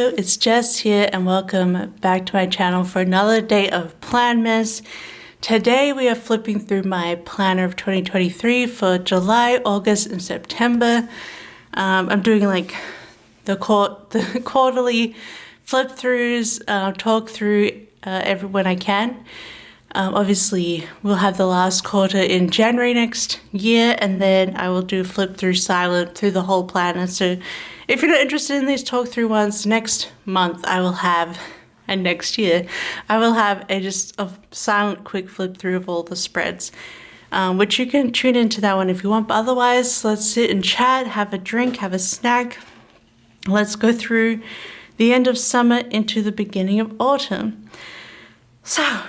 Hello, it's Jess here and welcome back to my channel for another day of Planmas. Today we are flipping through my planner of 2023 for July, August, and September. I'm doing like the quarterly flip throughs, talk through when I can. Obviously, we'll have the last quarter in January next year, and then I will do flip through silent through the whole planner. So if you're not interested in these talk through ones, next month I will have, and next year, I will have just a silent quick flip through of all the spreads, which you can tune into that one if you want. But otherwise, let's sit and chat, have a drink, have a snack. Let's go through the end of summer into the beginning of autumn. So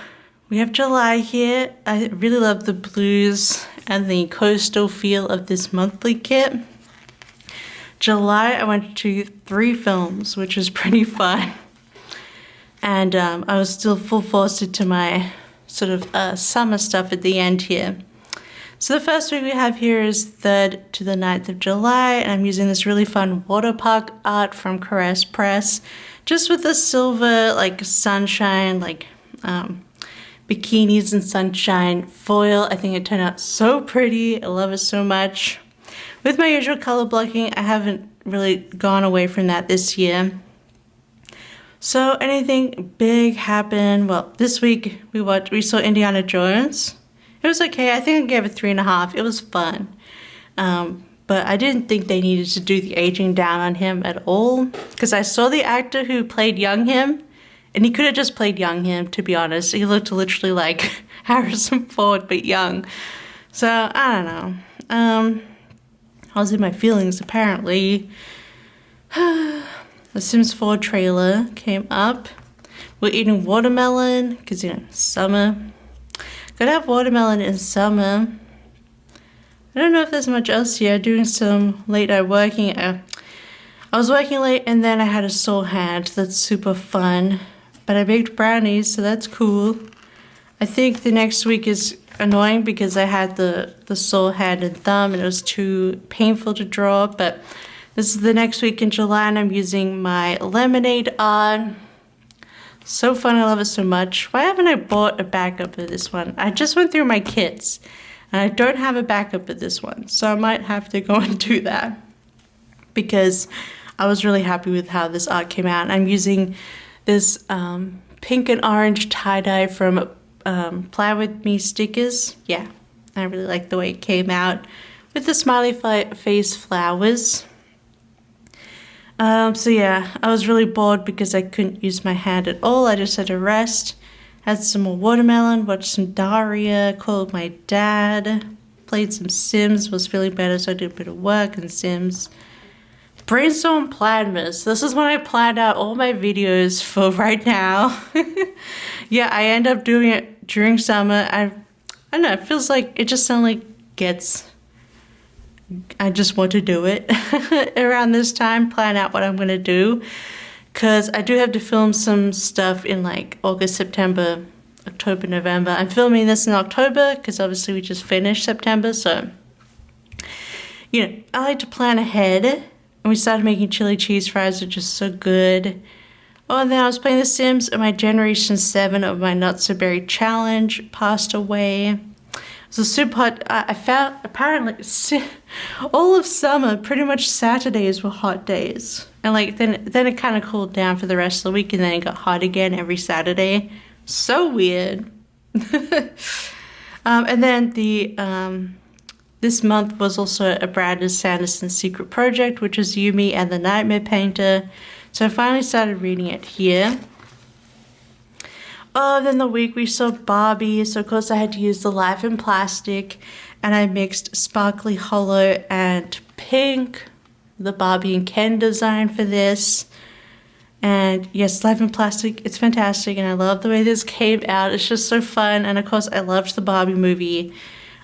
we have July here. I really love the blues and the coastal feel of this monthly kit. July, I went to 3 films, which was pretty fun. And I was still full force into my sort of summer stuff at the end here. So the first week we have here is 3rd to the 9th of July, and I'm using this really fun water park art from Caress Press, just with the silver, like sunshine, like bikinis and sunshine foil. I think it turned out so pretty. I love it so much. With my usual color blocking, I haven't really gone away from that this year. So anything big happened? Well, this week we saw Indiana Jones. It was okay. I think I gave it 3.5. It was fun. But I didn't think they needed to do the aging down on him at all, because I saw the actor who played young him, and he could have just played young him, to be honest. He looked literally like Harrison Ford, but young. So, I don't know. I was in my feelings, apparently. The Sims 4 trailer came up. We're eating watermelon, because, you know, summer. Gotta have watermelon in summer. I don't know if there's much else here. Doing some late night working. I was working late, and then I had a sore hand. That's super fun. But I baked brownies, so that's cool. I think the next week is annoying because I had the sore hand and thumb, and it was too painful to draw. But this is the next week in July, and I'm using my lemonade art. So fun, I love it so much. Why haven't I bought a backup of this one? I just went through my kits, and I don't have a backup of this one. So I might have to go and do that, because I was really happy with how this art came out. I'm using this pink and orange tie-dye from Play With Me stickers. Yeah, I really like the way it came out with the smiley face flowers. So yeah, I was really bored because I couldn't use my hand at all. I just had to rest, had some more watermelon, watched some Daria, called my dad, played some Sims, was feeling better, so I did a bit of work and Sims. Brainstorm Planmas. This is when I planned out all my videos for right now. Yeah, I end up doing it during summer. I don't know, it feels like it just suddenly gets, I just want to do it around this time, plan out what I'm going to do. Because I do have to film some stuff in like August, September, October, November. I'm filming this in October because obviously we just finished September. So, you know, I like to plan ahead. And we started making chili cheese fries, which is so good. Oh, and then I was playing The Sims, and my Generation 7 of my Not So Berry challenge passed away. It was a super hot. I found apparently all of summer, pretty much Saturdays were hot days, and like then it kind of cooled down for the rest of the week, and then it got hot again every Saturday. So weird. And then this month was also a Brandon Sanderson secret project, which was Yumi and the Nightmare Painter. So I finally started reading it here. Oh, then the week we saw Barbie, so of course I had to use the Life in Plastic, and I mixed Sparkly Hollow and Pink, the Barbie and Ken design for this. And yes, Life in Plastic, it's fantastic, and I love the way this came out. It's just so fun, and of course I loved the Barbie movie.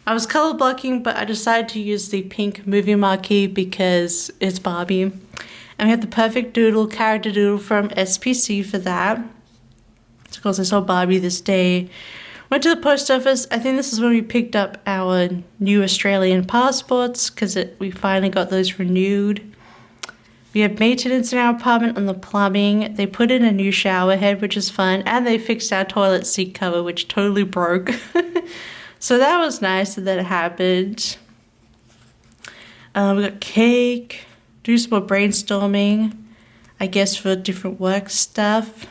I was color blocking, but I decided to use the pink movie marquee because it's Barbie. And we had the perfect doodle, character doodle from SPC for that. So of course I saw Barbie this day. Went to the post office. I think this is when we picked up our new Australian passports, because we finally got those renewed. We had maintenance in our apartment on the plumbing. They put in a new shower head, which is fun. And they fixed our toilet seat cover, which totally broke. So that was nice that it happened. We got cake. Do some more brainstorming, I guess, for different work stuff.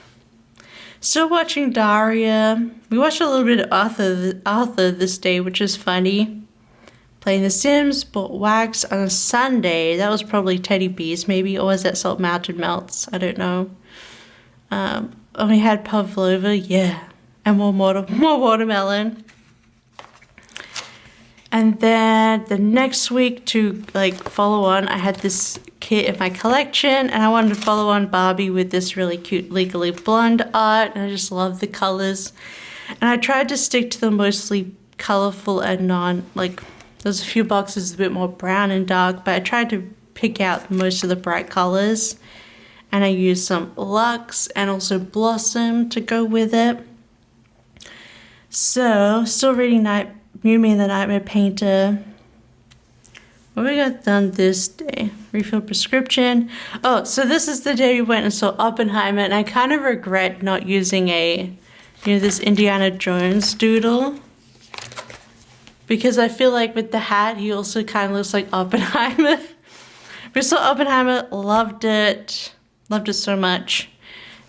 Still watching Daria. We watched a little bit of Arthur this day, which is funny. Playing The Sims, bought wax on a Sunday. That was probably Teddy Bees, maybe, or was that Salt Mountain Melts? I don't know. And we had pavlova, yeah, and more watermelon. And then the next week to follow on, I had this kit in my collection, and I wanted to follow on Barbie with this really cute Legally Blonde art, and I just love the colors. And I tried to stick to the mostly colorful and there's a few boxes a bit more brown and dark, but I tried to pick out most of the bright colors. And I used some Luxe and also Blossom to go with it. So, still reading Me and the Nightmare Painter. What we got done this day? Refill prescription. Oh, so this is the day we went and saw Oppenheimer, and I kind of regret not using this Indiana Jones doodle. Because I feel like with the hat, he also kind of looks like Oppenheimer. We saw Oppenheimer, loved it so much.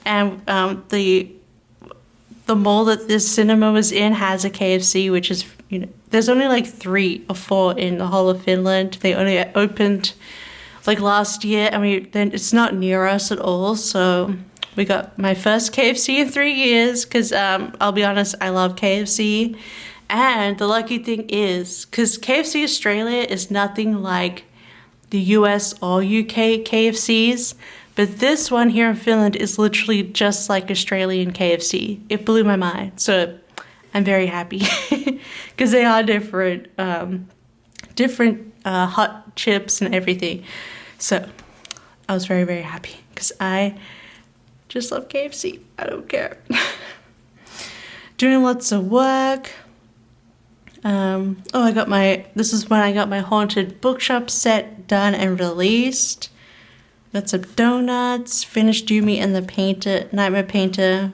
And the mall that this cinema was in has a KFC, which is, there's only 3 or 4 in the whole of Finland. They only opened last year, and then it's not near us at all. So we got my first KFC in 3 years because I'll be honest, I love KFC. And the lucky thing is, because KFC Australia is nothing like the US or UK KFCs, but this one here in Finland is literally just like Australian KFC. It blew my mind. So I'm very happy because they are different hot chips and everything. So I was very, very happy because I just love KFC. I don't care. Doing lots of work. This is when I got my Haunted Bookshop set done and released. Got some donuts, finished Me and the Nightmare Painter.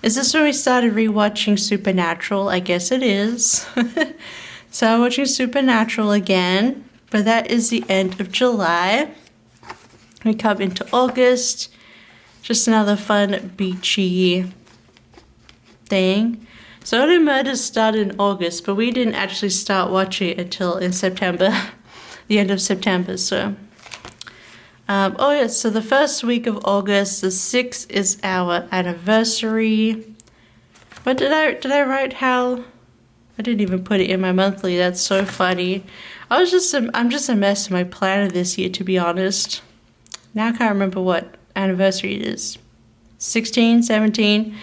Is this when we started rewatching Supernatural? I guess it is. So I'm watching Supernatural again, but that is the end of July. We come into August. Just another fun, beachy thing. So Only Murders started in August, but we didn't actually start watching it until in September, the end of September. So, so the first week of August, the 6th is our anniversary. What did I write? How? I didn't even put it in my monthly. That's so funny. I'm just a mess in my planner this year, to be honest. Now I can't remember what anniversary it is. 16, 17.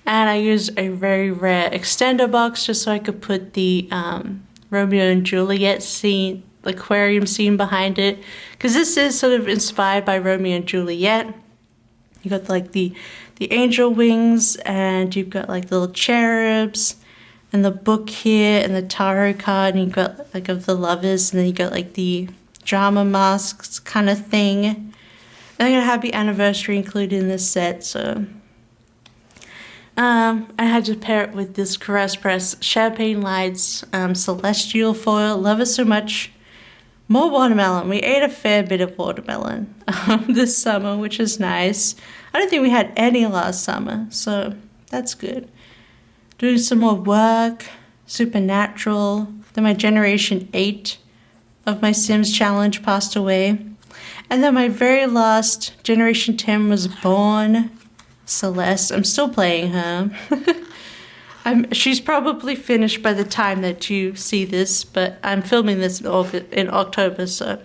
And I used a very rare extender box just so I could put the Romeo and Juliet scene, the aquarium scene behind it. Because this is sort of inspired by Romeo and Juliet. You got the angel wings, and you've got the little cherubs, and the book here, and the tarot card, and you've got of the lovers, and then you got the drama masks kind of thing. And I'm gonna have the anniversary included in this set, so. I had to pair it with this Caress Press Champagne Lights Celestial Foil. Love it so much. More watermelon. We ate a fair bit of watermelon this summer, which is nice. I don't think we had any last summer, so that's good. Doing some more work. Supernatural. Then my Generation 8 of my Sims challenge passed away. And then my very last Generation 10 was born. Celeste. I'm still playing her. She's probably finished by the time that you see this, but I'm filming this in October, so.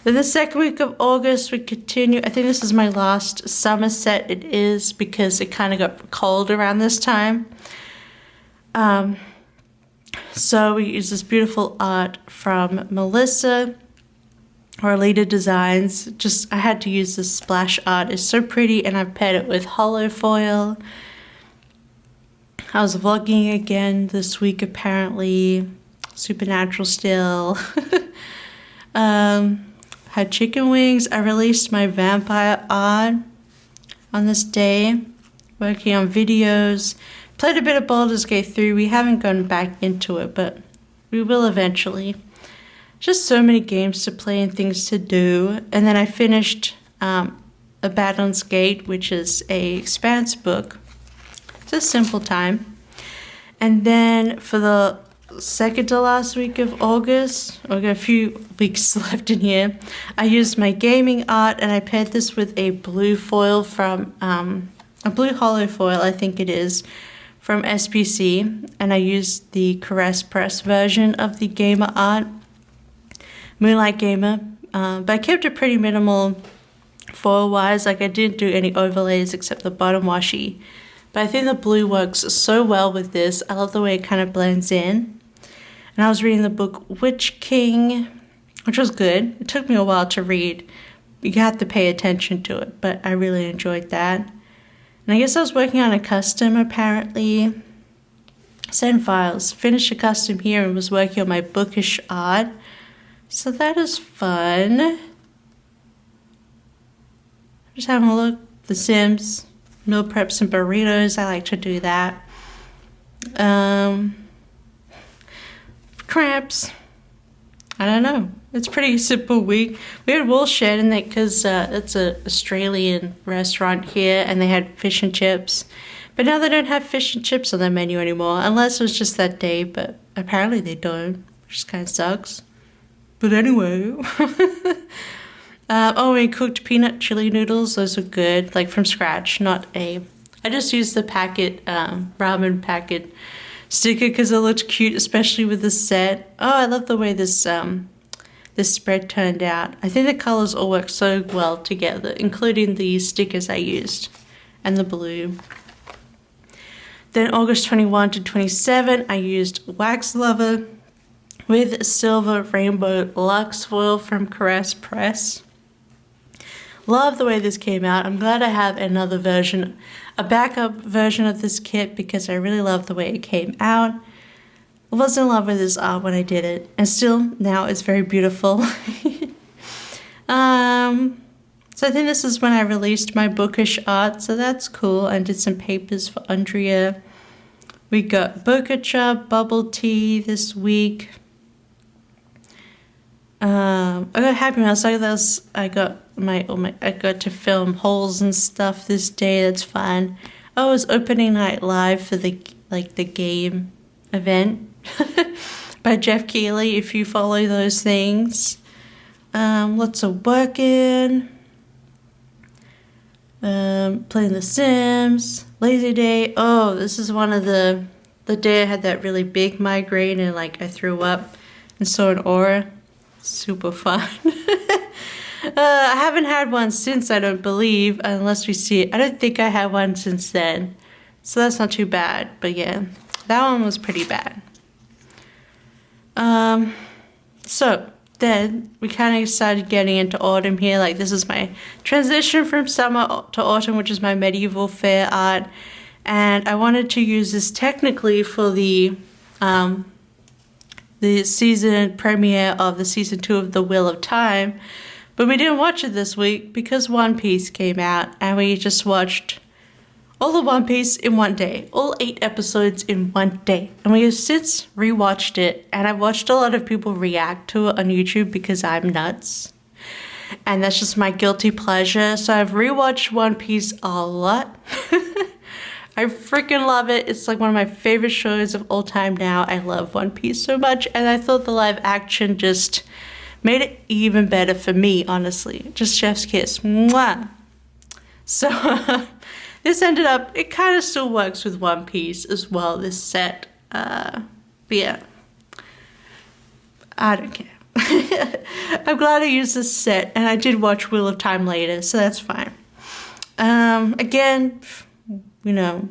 Then the second week of August, we continue. I think this is my last summer set. It is because it kind of got cold around this time. So we use this beautiful art from Melissa. Or Leader Designs. I had to use this splash art. It's so pretty, and I've paired it with hollow foil. I was vlogging again this week, apparently. Supernatural still. had chicken wings. I released my vampire art on this day, working on videos. Played a bit of Baldur's Gate 3. We haven't gone back into it, but we will eventually. Just so many games to play and things to do. And then I finished A Battle's Gate, which is a Expanse book. It's a simple time. And then for the second to last week of August, I've got a few weeks left in here, I used my gaming art and I paired this with a blue foil from, a blue hollow foil, I think it is, from SPC. And I used the Caress Press version of the gamer art, Moonlight Gamer. But I kept it pretty minimal foil-wise, like I didn't do any overlays except the bottom washi. But I think the blue works so well with this. I love the way it kind of blends in. And I was reading the book Witch King, which was good. It took me a while to read. You have to pay attention to it, but I really enjoyed that. And I guess I was working on a custom apparently. Send files. Finished a custom here and was working on my bookish art. So that is fun. Just having a look. The Sims. Meal preps and burritos. I like to do that. Cramps. I don't know. It's a pretty simple week. We had wool shed in there because it's an Australian restaurant here and they had fish and chips. But now they don't have fish and chips on their menu anymore, unless it was just that day, but apparently they don't, which just kind of sucks. But anyway. We cooked peanut chili noodles. Those were good, like from scratch, not I just used the packet, ramen packet sticker because it looked cute, especially with the set. Oh, I love the way this spread turned out. I think the colors all work so well together, including the stickers I used and the blue. Then August 21 to 27, I used Wax Lover with Silver Rainbow Luxe foil from Caress Press. Love the way this came out. I'm glad I have another version, a backup version of this kit because I really love the way it came out. I was in love with this art when I did it, and still now it's very beautiful. So I think this is when I released my bookish art, so that's cool. I did some papers for Andrea. We got Bokacha bubble tea this week. I got Happy Meal. So I got to film hauls and stuff this day. That's fun. Oh, it was opening night live for the game event by Jeff Keighley. If you follow those things, lots of working, playing The Sims, lazy day. Oh, this is one of the day I had that really big migraine and I threw up and saw an aura. Super fun. I haven't had one since, I don't believe, unless we see it. I don't think I had one since then. So that's not too bad. But yeah, that one was pretty bad. So then we kind of started getting into autumn here. This is my transition from summer to autumn, which is my medieval fair art. And I wanted to use this technically for the season premiere of the season 2 of The Wheel of Time, but we didn't watch it this week because One Piece came out and we just watched all of One Piece in one day, all 8 episodes in one day, and we have since rewatched it, and I've watched a lot of people react to it on YouTube because I'm nuts, and that's just my guilty pleasure. So I've rewatched One Piece a lot. I freaking love it. It's one of my favorite shows of all time now. I love One Piece so much. And I thought the live action just made it even better for me, honestly. Just chef's kiss. Mwah! So this ended up, it kind of still works with One Piece as well, this set. But yeah, I don't care. I'm glad I used this set. And I did watch Wheel of Time later, so that's fine. Again, I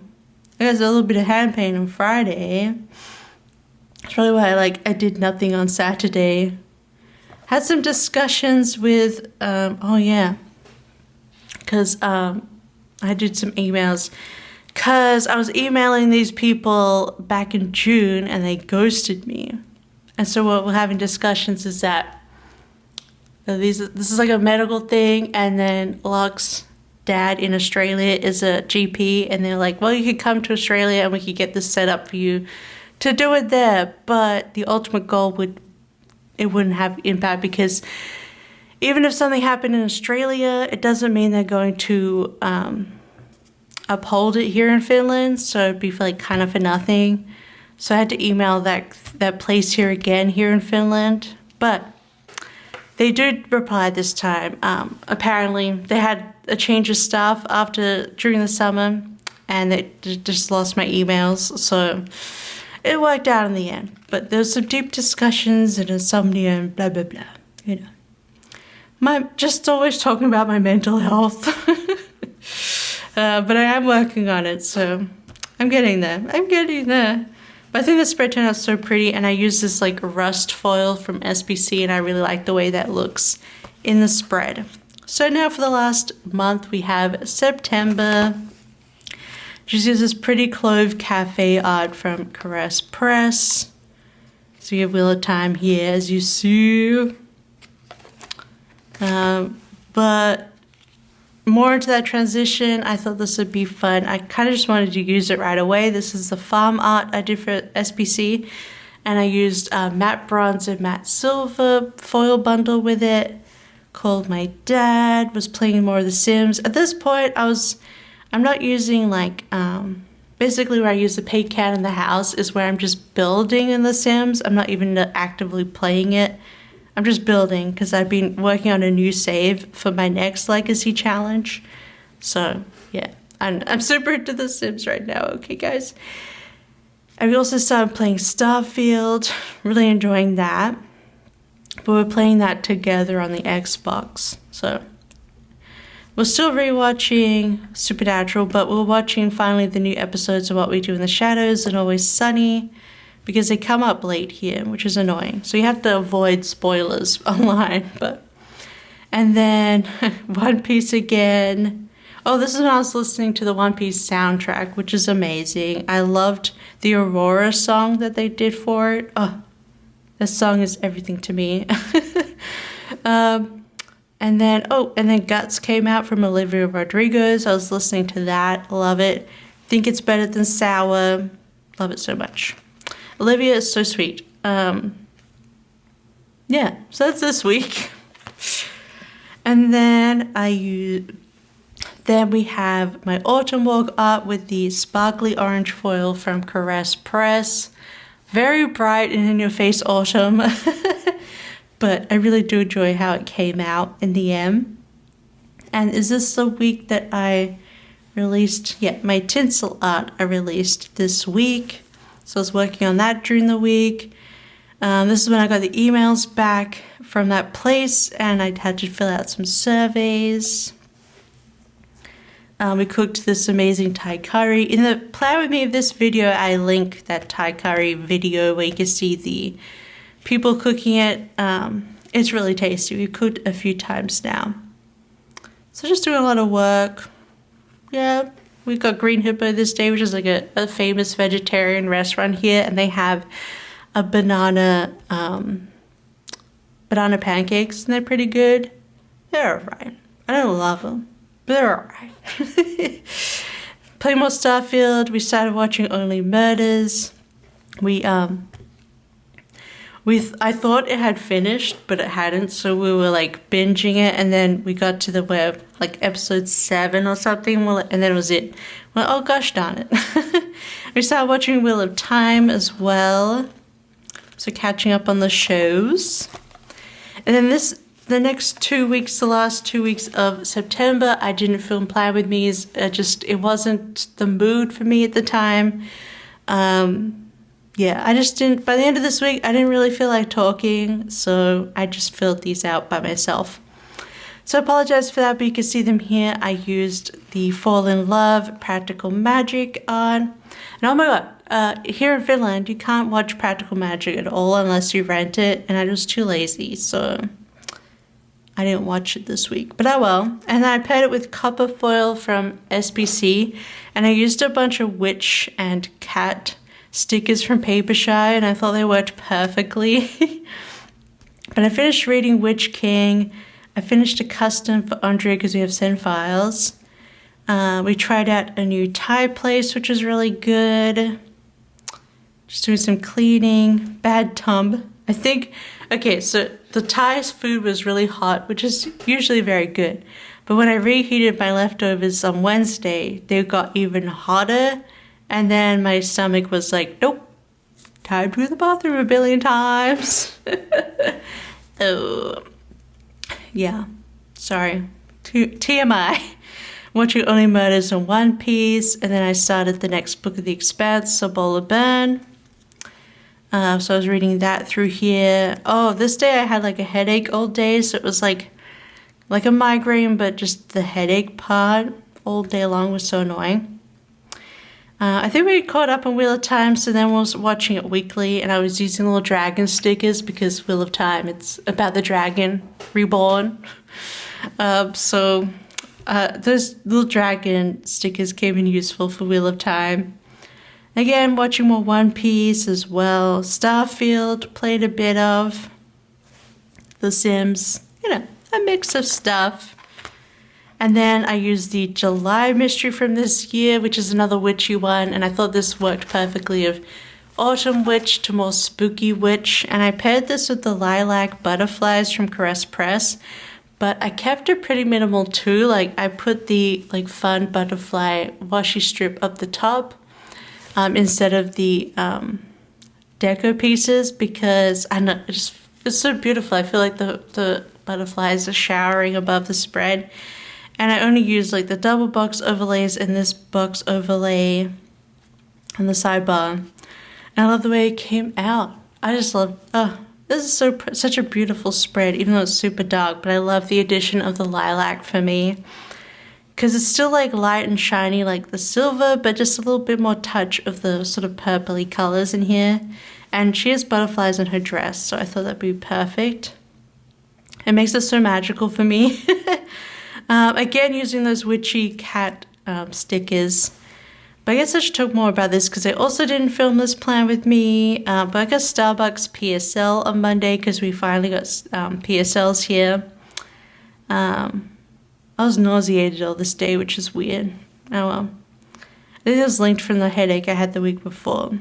got a little bit of hand pain on Friday. That's probably why I did nothing on Saturday. Had some discussions with, because I did some emails. Because I was emailing these people back in June and they ghosted me. And so what we're having discussions is that This is like a medical thing, and then Locke's dad in Australia is a GP, and they're like, well, you could come to Australia and we could get this set up for you to do it there. But the ultimate goal wouldn't have impact, because even if something happened in Australia, it doesn't mean they're going to uphold it here in Finland, so it'd be like kind of for nothing. So I had to email that place here again here in Finland, but they did reply this time. Apparently, they had a change of staff during the summer, and they just lost my emails, so it worked out in the end. But there's some deep discussions and insomnia and blah blah blah. You know, just always talking about my mental health. But I am working on it, so I'm getting there. But I think the spread turned out so pretty, and I used this like rust foil from SBC, and I really like the way that looks in the spread. So now for the last month, we have September. Just use this pretty Clove Cafe art from Caress Press. So you have Wheel of Time here, as you see. But more into that transition, I thought this would be fun. I kind of just wanted to use it right away. This is the farm art I did for SBC, and I used matte bronze and matte silver foil bundle with it, called My Dad, was playing more of The Sims. At this point, I'm not using like, basically where I use the paint can in the house is where I'm just building in The Sims. I'm not even actively playing it. I'm just building because I've been working on a new save for my next legacy challenge. So yeah, I'm super into The Sims right now. Okay, guys. I also started playing Starfield. Really enjoying that. But we're playing that together on the Xbox. So we're still rewatching Supernatural, but we're watching finally the new episodes of What We Do in the Shadows and Always Sunny, because they come up late here, which is annoying. So you have to avoid spoilers online. And then One Piece again. Oh, this is when I was listening to the One Piece soundtrack, which is amazing. I loved the Aurora song that they did for it. Oh, this song is everything to me. And then Guts came out from Olivia Rodrigo. I was listening to that. Love it. Think it's better than Sour. Love it so much. Olivia is so sweet. Yeah, so that's this week. And then we have my autumn walk art with the sparkly orange foil from Caress Press. Very bright and in your face autumn. But I really do enjoy how it came out in the end. And is this the week that I released? Yeah, my tinsel art I released this week. So I was working on that during the week. This is when I got the emails back from that place, and I had to fill out some surveys. We cooked this amazing Thai curry. In the Plan With Me of this video, I link that Thai curry video where you can see the people cooking it. It's really tasty. We've cooked a few times now. So just doing a lot of work. Yeah. We got Green Hippo this day, which is like a famous vegetarian restaurant here, and they have a banana pancakes, and they're pretty good. They're alright. I don't love them, but they're alright. Play more Starfield. We started watching Only Murders. I thought it had finished, but it hadn't, so we were like binging it, and then we got to like episode 7 or something, and then it was it. Well, oh gosh darn it. We started watching Wheel of Time as well, so catching up on the shows. And then the next 2 weeks, the last 2 weeks of September, I didn't film Plan With Me. It wasn't the mood for me at the time. Yeah, I just didn't, by the end of this week, I didn't really feel like talking, so I just filled these out by myself. So I apologize for that, but you can see them here. I used the Fall in Love Practical Magic on. And oh my god, here in Finland, you can't watch Practical Magic at all unless you rent it, and I was too lazy, so I didn't watch it this week, but I will. And then I paired it with Copper Foil from SBC, and I used a bunch of witch and cat stickers from Papershire, and I thought they worked perfectly. But I finished reading Witch King. I finished a custom for Andrea because we have send files. We tried out a new Thai place, which was really good. Just doing some cleaning. Bad tumb. I think, okay, so the Thai food was really hot, which is usually very good. But when I reheated my leftovers on Wednesday, they got even hotter. And then my stomach was like, nope, time to the bathroom a billion times. Oh, yeah, sorry. TMI. Watching Only Murders in One Piece. And then I started the next book of The Expanse, So Bola Burn. So I was reading that through here. Oh, this day I had like a headache all day. So it was like a migraine, but just the headache part all day long was so annoying. I think we caught up on Wheel of Time, so then we was watching it weekly, and I was using little dragon stickers because Wheel of Time, it's about the dragon reborn. So those little dragon stickers came in useful for Wheel of Time. Again, watching more One Piece as well. Starfield, played a bit of. The Sims, you know, a mix of stuff. And then I used the July mystery from this year, which is another witchy one. And I thought this worked perfectly of Autumn Witch to more Spooky Witch. And I paired this with the Lilac Butterflies from Caress Press. But I kept it pretty minimal too. Like I put the like fun butterfly washi strip up the top. Instead of the deco pieces, because I know it's so beautiful. I feel like the butterflies are showering above the spread. And I only use like the double box overlays and this box overlay on the sidebar. And I love the way it came out. I just love, this is such a beautiful spread, even though it's super dark. But I love the addition of the lilac for me. Because it's still like light and shiny like the silver, but just a little bit more touch of the sort of purpley colors in here. And she has butterflies in her dress, so I thought that'd be perfect. It makes it so magical for me. Again, using those witchy cat stickers. But I guess I should talk more about this because I also didn't film this plan with me. But I got Starbucks PSL on Monday because we finally got PSLs here. I was nauseated all this day, which is weird. Oh well. I think it was linked from the headache I had the week before.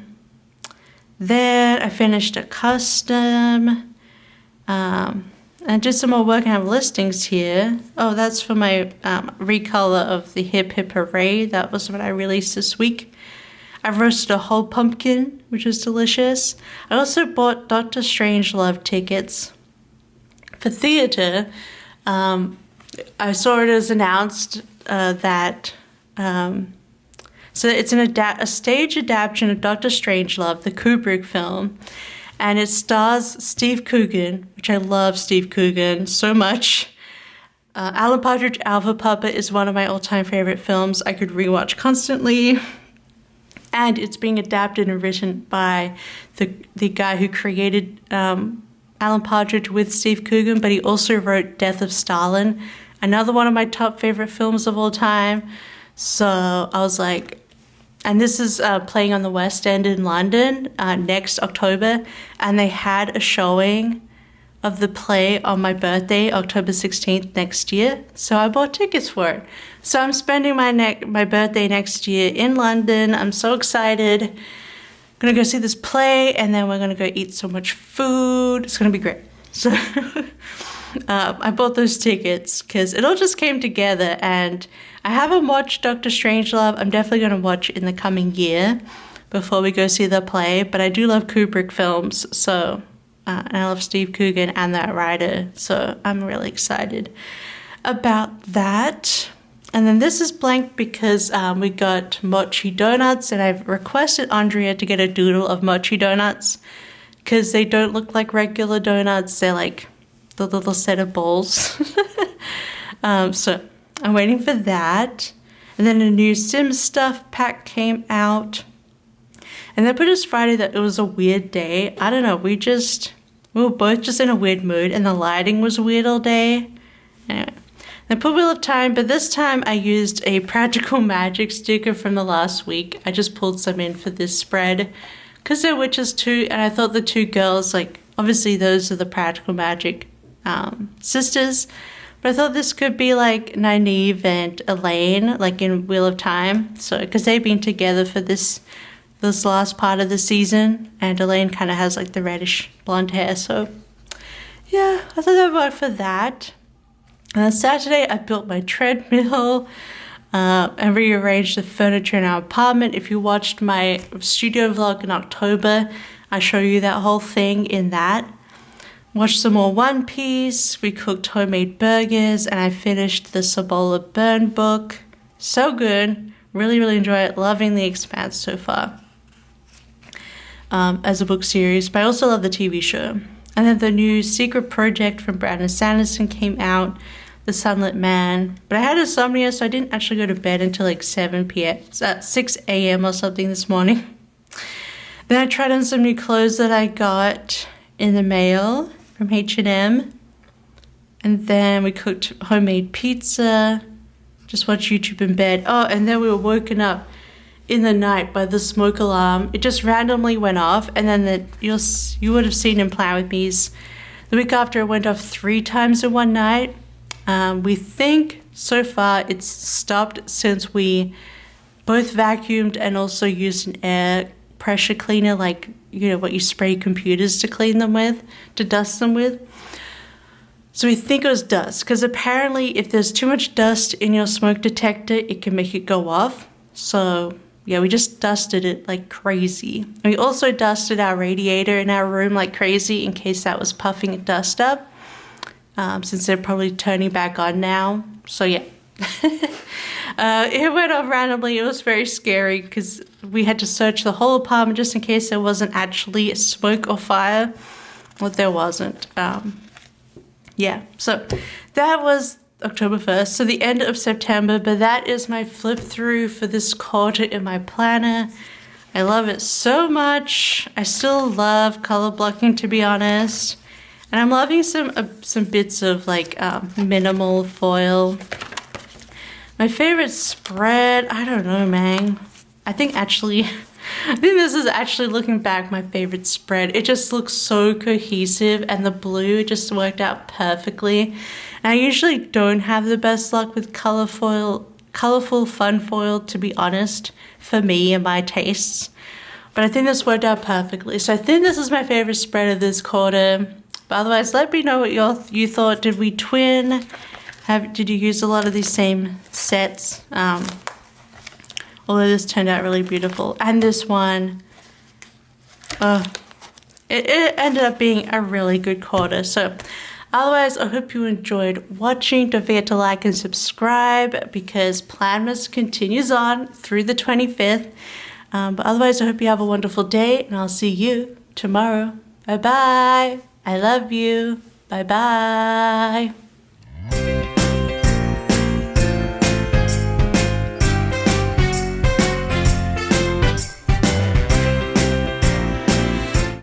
Then I finished a custom. And did some more work. I have listings here. Oh, that's for my recolor of the Hip Hip Hooray. That was what I released this week. I roasted a whole pumpkin, which was delicious. I also bought Doctor Strangelove tickets for theater. I saw it as announced that so it's a stage adaptation of Doctor Strangelove, the Kubrick film, and it stars Steve Coogan, which I love Steve Coogan so much. Alan Partridge Alpha Puppet is one of my all-time favorite films. I could rewatch constantly. And it's being adapted and written by the guy who created Alan Partridge with Steve Coogan, but he also wrote Death of Stalin, another one of my top favorite films of all time. So I was like, and this is playing on the West End in London next October, and they had a showing of the play on my birthday, October 16th next year. So I bought tickets for it. So I'm spending my birthday next year in London. I'm so excited. I'm gonna go see this play, and then we're gonna go eat so much food. It's gonna be great. So I bought those tickets because it all just came together, and I haven't watched Doctor Strangelove. I'm definitely gonna watch it in the coming year before we go see the play, but I do love Kubrick films, so and I love Steve Coogan and that writer, so I'm really excited about that. And then this is blank because we got mochi donuts, and I've requested Andrea to get a doodle of mochi donuts because they don't look like regular donuts. They're like the little set of balls. So I'm waiting for that. And then a new Sims stuff pack came out. And they put us Friday that it was a weird day. I don't know, we were both just in a weird mood, and the lighting was weird all day. Anyway. I put Wheel of Time, but this time I used a Practical Magic sticker from the last week. I just pulled some in for this spread because they're witches too, and I thought the two girls like Obviously, those are the Practical Magic sisters. But I thought this could be like Nynaeve and Elaine, like in Wheel of Time. So, because they've been together for this last part of the season, and Elaine kind of has like the reddish blonde hair. So, yeah, I thought that would work for that. And on Saturday, I built my treadmill and rearranged the furniture in our apartment. If you watched my studio vlog in October, I show you that whole thing in that. Watched some more One Piece, we cooked homemade burgers, and I finished the Sabola Burn book. So good. Really, really enjoy it. Loving The Expanse so far as a book series, but I also love the TV show. And then the new Secret Project from Brandon Sanderson came out, The Sunlit Man. But I had insomnia, so I didn't actually go to bed until like 7 p.m. It's at 6 a.m. or something this morning. Then I tried on some new clothes that I got in the mail from H&M. And then we cooked homemade pizza, just watched YouTube in bed. Oh, and then we were woken up in the night by the smoke alarm. It just randomly went off, and then you would have seen in Plan With Me's the week after it went off 3 times in one night. We think so far it's stopped since we both vacuumed and also used an air pressure cleaner, like, you know, what you spray computers to clean them with, to dust them with. So we think it was dust, because apparently if there's too much dust in your smoke detector, it can make it go off. So yeah, we just dusted it like crazy. We also dusted our radiator in our room like crazy in case that was puffing dust up, since they're probably turning back on now. So yeah. It went off randomly. It was very scary because we had to search the whole apartment just in case there wasn't actually smoke or fire. Well, there wasn't. Yeah, so that was October 1st, so the end of September, but that is my flip through for this quarter in my planner. I love it so much. I still love color blocking, to be honest. And I'm loving some bits of like minimal foil. My favorite spread, I don't know, man. I think this is actually, looking back, my favorite spread. It just looks so cohesive, and the blue just worked out perfectly. And I usually don't have the best luck with colorful fun foil, to be honest, for me and my tastes. But I think this worked out perfectly. So I think this is my favorite spread of this quarter. But otherwise, let me know what you thought. Did we twin? Did you use a lot of these same sets? Although this turned out really beautiful. And this one, it ended up being a really good quarter. So otherwise, I hope you enjoyed watching. Don't forget to like and subscribe, because Planmas continues on through the 25th. But otherwise, I hope you have a wonderful day, and I'll see you tomorrow. Bye-bye. I love you. Bye-bye.